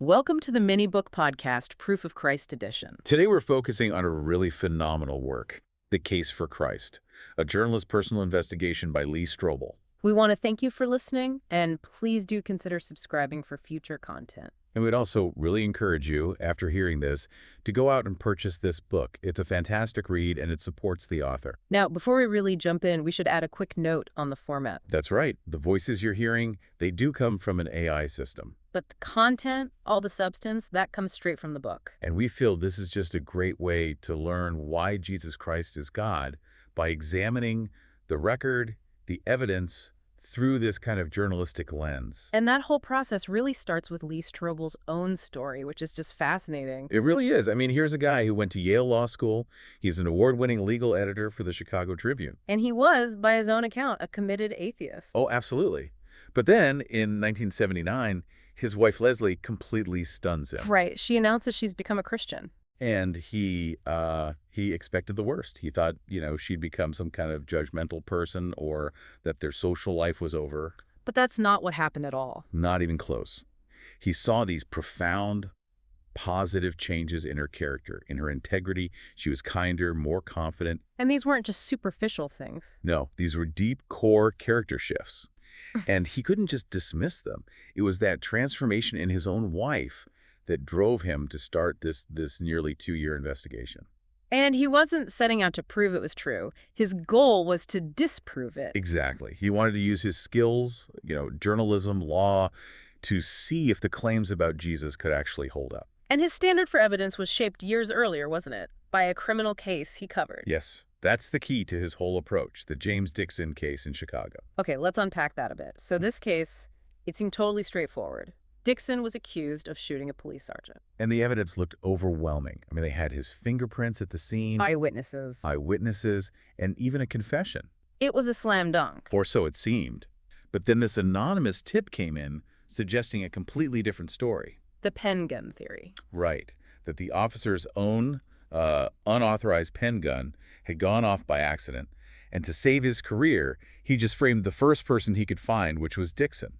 Welcome to the mini book podcast, Proof of Christ Edition. Today we're focusing on a really phenomenal work, The Case for Christ, a journalist's personal investigation by Lee Strobel. We want to thank you for listening, and please do consider subscribing for future content. And we'd also really encourage you, after hearing this, to go out and purchase this book. It's a fantastic read, and it supports the author. Now, before we really jump in, we should add a quick note on the format. That's right. The voices you're hearing, they do come from an AI system. But the content, all the substance, that comes straight from the book. And we feel this is just a great way to learn why Jesus Christ is God by examining the record, the evidence, through this kind of journalistic lens. And that whole process really starts with Lee Strobel's own story, which is just fascinating. It really is. I mean, here's a guy who went to Yale Law School. He's an award-winning legal editor for the Chicago Tribune. And he was, by his own account, a committed atheist. Oh, absolutely. But then, in 1979, his wife Leslie completely stuns him. Right. She announces she's become a Christian. And he expected the worst. He thought, she'd become some kind of judgmental person or that their social life was over. But that's not what happened at all. Not even close. He saw these profound, positive changes in her character, in her integrity. She was kinder, more confident. And these weren't just superficial things. No, these were deep core character shifts. And he couldn't just dismiss them. It was that transformation in his own wife that drove him to start this nearly 2-year investigation. And he wasn't setting out to prove it was true. His goal was to disprove it. Exactly. He wanted to use his skills, journalism, law, to see if the claims about Jesus could actually hold up. And his standard for evidence was shaped years earlier, wasn't it? By a criminal case he covered. Yes. That's the key to his whole approach, the James Dixon case in Chicago. Okay, let's unpack that a bit. So this case, it seemed totally straightforward. Dixon was accused of shooting a police sergeant. And the evidence looked overwhelming. I mean, they had his fingerprints at the scene. Eyewitnesses, and even a confession. It was a slam dunk. Or so it seemed. But then this anonymous tip came in, suggesting a completely different story. The pen gun theory. Right. That the officer's own unauthorized pen gun had gone off by accident, and to save his career, he just framed the first person he could find, which was Dixon.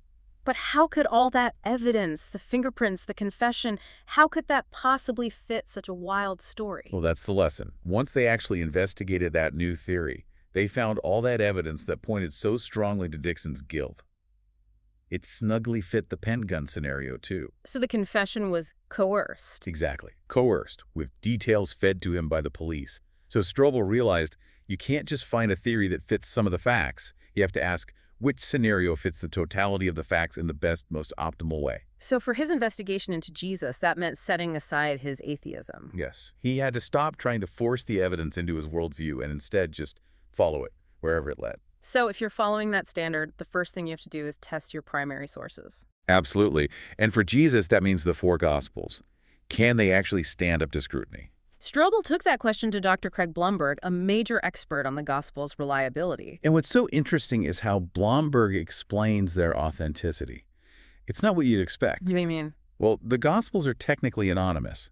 But how could all that evidence, the fingerprints, the confession, how could that possibly fit such a wild story? Well, that's the lesson. Once they actually investigated that new theory, they found all that evidence that pointed so strongly to Dixon's guilt. It snugly fit the pen gun scenario, too. So the confession was coerced. Exactly. Coerced, with details fed to him by the police. So Strobel realized you can't just find a theory that fits some of the facts. You have to ask, which scenario fits the totality of the facts in the best, most optimal way? So for his investigation into Jesus, that meant setting aside his atheism. Yes. He had to stop trying to force the evidence into his worldview and instead just follow it, wherever it led. So if you're following that standard, the first thing you have to do is test your primary sources. Absolutely. And for Jesus, that means the 4 Gospels. Can they actually stand up to scrutiny? Strobel took that question to Dr. Craig Blumberg, a major expert on the Gospel's reliability. And what's so interesting is how Blomberg explains their authenticity. It's not what you'd expect. What do you mean? Well, the Gospels are technically anonymous,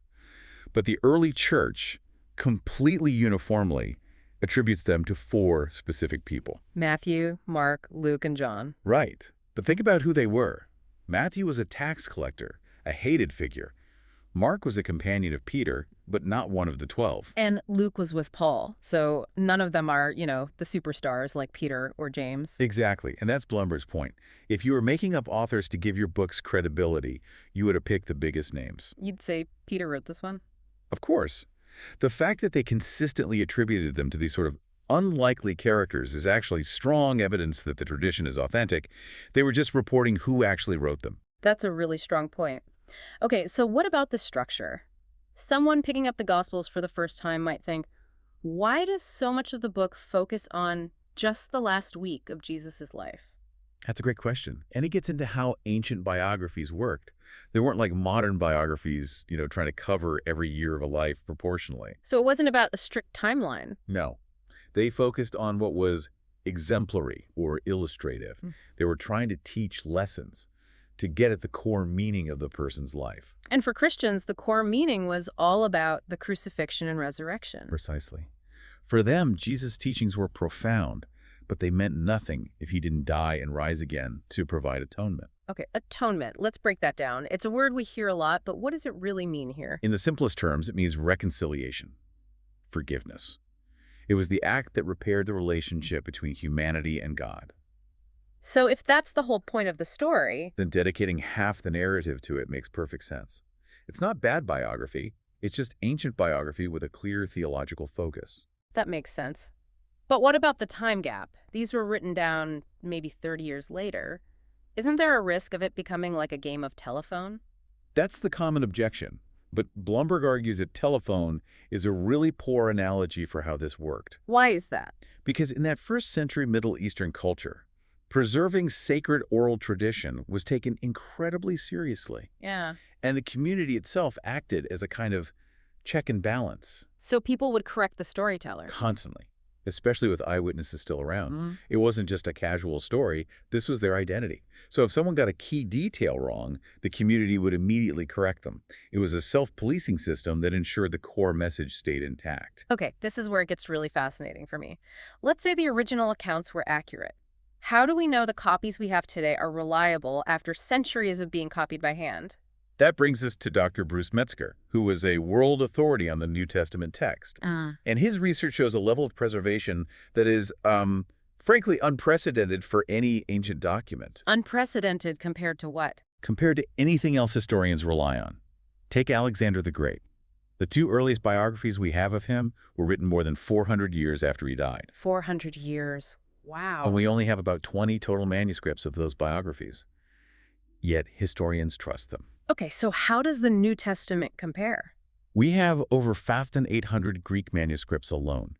but the early church completely uniformly attributes them to 4 specific people. Matthew, Mark, Luke, and John. Right. But think about who they were. Matthew was a tax collector, a hated figure. Mark was a companion of Peter, but not one of the 12. And Luke was with Paul, so none of them are, the superstars like Peter or James. Exactly, and that's Blumberg's point. If you were making up authors to give your books credibility, you would have picked the biggest names. You'd say Peter wrote this one? Of course. The fact that they consistently attributed them to these sort of unlikely characters is actually strong evidence that the tradition is authentic. They were just reporting who actually wrote them. That's a really strong point. Okay, so what about the structure? Someone picking up the Gospels for the first time might think, why does so much of the book focus on just the last week of Jesus' life? That's a great question. And it gets into how ancient biographies worked. They weren't like modern biographies, trying to cover every year of a life proportionally. So it wasn't about a strict timeline. No. They focused on what was exemplary or illustrative. They were trying to teach lessons to get at the core meaning of the person's life. And for Christians, the core meaning was all about the crucifixion and resurrection. Precisely. For them, Jesus' teachings were profound, but they meant nothing if he didn't die and rise again to provide atonement. Okay, atonement. Let's break that down. It's a word we hear a lot, but what does it really mean here? In the simplest terms, it means reconciliation, forgiveness. It was the act that repaired the relationship between humanity and God. So if that's the whole point of the story, Then dedicating half the narrative to it makes perfect sense. It's not bad biography. It's just ancient biography with a clear theological focus. that makes sense. But what about the time gap? These were written down maybe 30 years later. Isn't there a risk of it becoming like a game of telephone? That's the common objection. But Blumberg argues that telephone is a really poor analogy for how this worked. Why is that? Because in that first century Middle Eastern culture, preserving sacred oral tradition was taken incredibly seriously. Yeah. And the community itself acted as a kind of check and balance So people would correct the storyteller. constantly, especially with eyewitnesses still around. Mhm. It wasn't just a casual story. This was their identity. So if someone got a key detail wrong, the community would immediately correct them. It was a self-policing system that ensured the core message stayed intact. Okay, this is where it gets really fascinating for me. Let's say the original accounts were accurate. How do we know the copies we have today are reliable after centuries of being copied by hand? That brings us to Dr. Bruce Metzger, who was a world authority on the New Testament text. And his research shows a level of preservation that is, frankly, unprecedented for any ancient document, Unprecedented compared to what? compared to anything else historians rely on. Take Alexander the Great. The two earliest biographies we have of him were written more than 400 years after he died. 400 years. Wow. And we only have about 20 total manuscripts of those biographies. Yet historians trust them. Okay, so how does the New Testament compare? We have over 5,800 Greek manuscripts alone.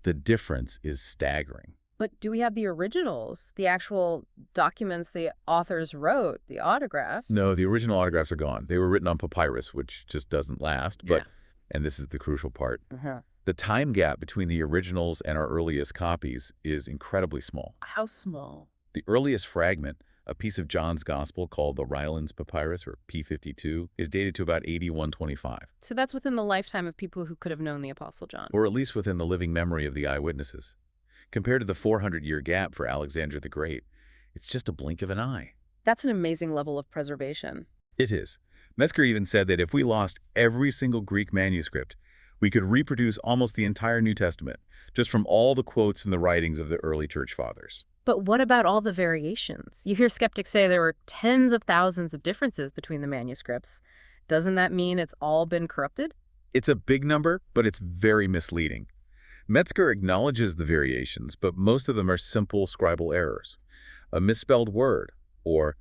The difference is staggering. But do we have the originals, the actual documents the authors wrote, the autographs? No, the original autographs are gone. They were written on papyrus, which just doesn't last. But, Yeah. and this is the crucial part, Uh-huh. the time gap between the originals and our earliest copies is incredibly small. How small? The earliest fragment, a piece of John's Gospel called the Rylands Papyrus, or P52, is dated to about 8125, So that's within the lifetime of people who could have known the Apostle John. or at least within the living memory of the eyewitnesses. Compared to the 400-year gap for Alexander the Great, it's just a blink of an eye. That's an amazing level of preservation. It is. Metzger even said that if we lost every single Greek manuscript, we could reproduce almost the entire New Testament, just from all the quotes in the writings of the early church fathers. But what about all the variations? You hear skeptics say there were tens of thousands of differences between the manuscripts. Doesn't that mean it's all been corrupted? It's a big number, but it's very misleading. Metzger acknowledges the variations, but most of them are simple scribal errors. A misspelled word, or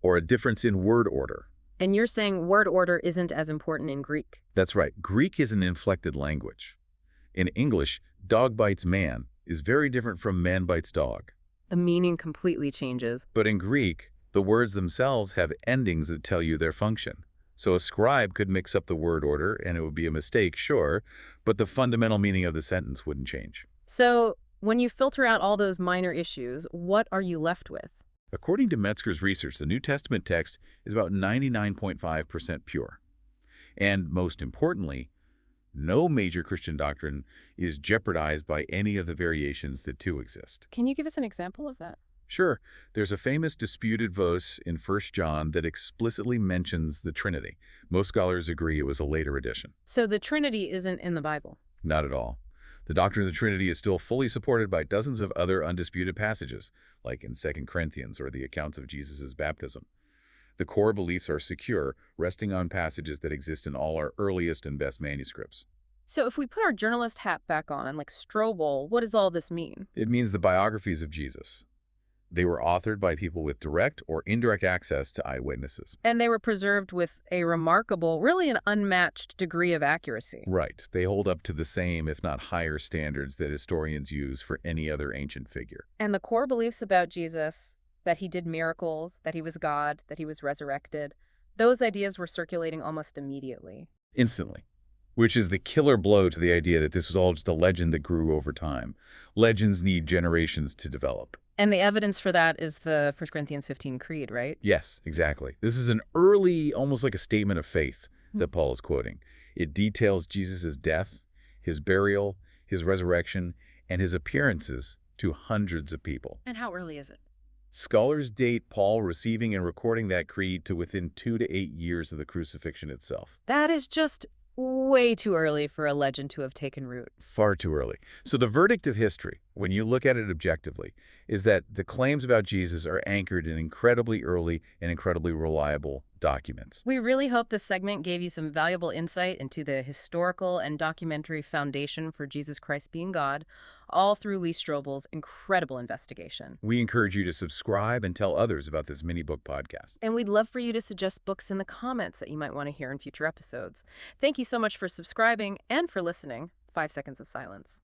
a difference in word order. And you're saying word order isn't as important in Greek. That's right. Greek is an inflected language. In English, dog bites man is very different from man bites dog. The meaning completely changes. But in Greek, the words themselves have endings that tell you their function. So a scribe could mix up the word order, and it would be a mistake, sure, but the fundamental meaning of the sentence wouldn't change. So when you filter out all those minor issues, what are you left with? According to Metzger's research, the New Testament text is about 99.5% pure. And most importantly, no major Christian doctrine is jeopardized by any of the variations that do exist. Can you give us an example of that? Sure, there's a famous disputed verse in 1 John that explicitly mentions the Trinity. Most scholars agree it was a later addition. So the Trinity isn't in the Bible. Not at all. The doctrine of the Trinity is still fully supported by dozens of other undisputed passages, like in 2 Corinthians or the accounts of Jesus' baptism. The core beliefs are secure, resting on passages that exist in all our earliest and best manuscripts. So if we put our journalist hat back on, like Strobel, what does all this mean? It means the biographies of Jesus. They were authored by people with direct or indirect access to eyewitnesses. And they were preserved with a remarkable, really an unmatched degree of accuracy. Right. They hold up to the same, if not higher, standards that historians use for any other ancient figure. And the core beliefs about Jesus, that he did miracles, that he was God, that he was resurrected, those ideas were circulating almost immediately. Instantly. Which is the killer blow to the idea that this was all just a legend that grew over time. Legends need generations to develop. And the evidence for that is the 1 Corinthians 15 creed, right? Yes, exactly. This is an early, almost like a statement of faith that Paul is quoting. It details Jesus' death, his burial, his resurrection, and his appearances to hundreds of people. And how early is it? Scholars date Paul receiving and recording that creed to within 2 to 8 years of the crucifixion itself. That is just way too early for a legend to have taken root. Far too early. So the verdict of history, when you look at it objectively, is that the claims about Jesus are anchored in incredibly early and incredibly reliable documents. We really hope this segment gave you some valuable insight into the historical and documentary foundation for Jesus Christ being God, all through Lee Strobel's incredible investigation. We encourage you to subscribe and tell others about this mini-book podcast. And we'd love for you to suggest books in the comments that you might want to hear in future episodes. Thank you so much for subscribing and for listening. 5 seconds of silence.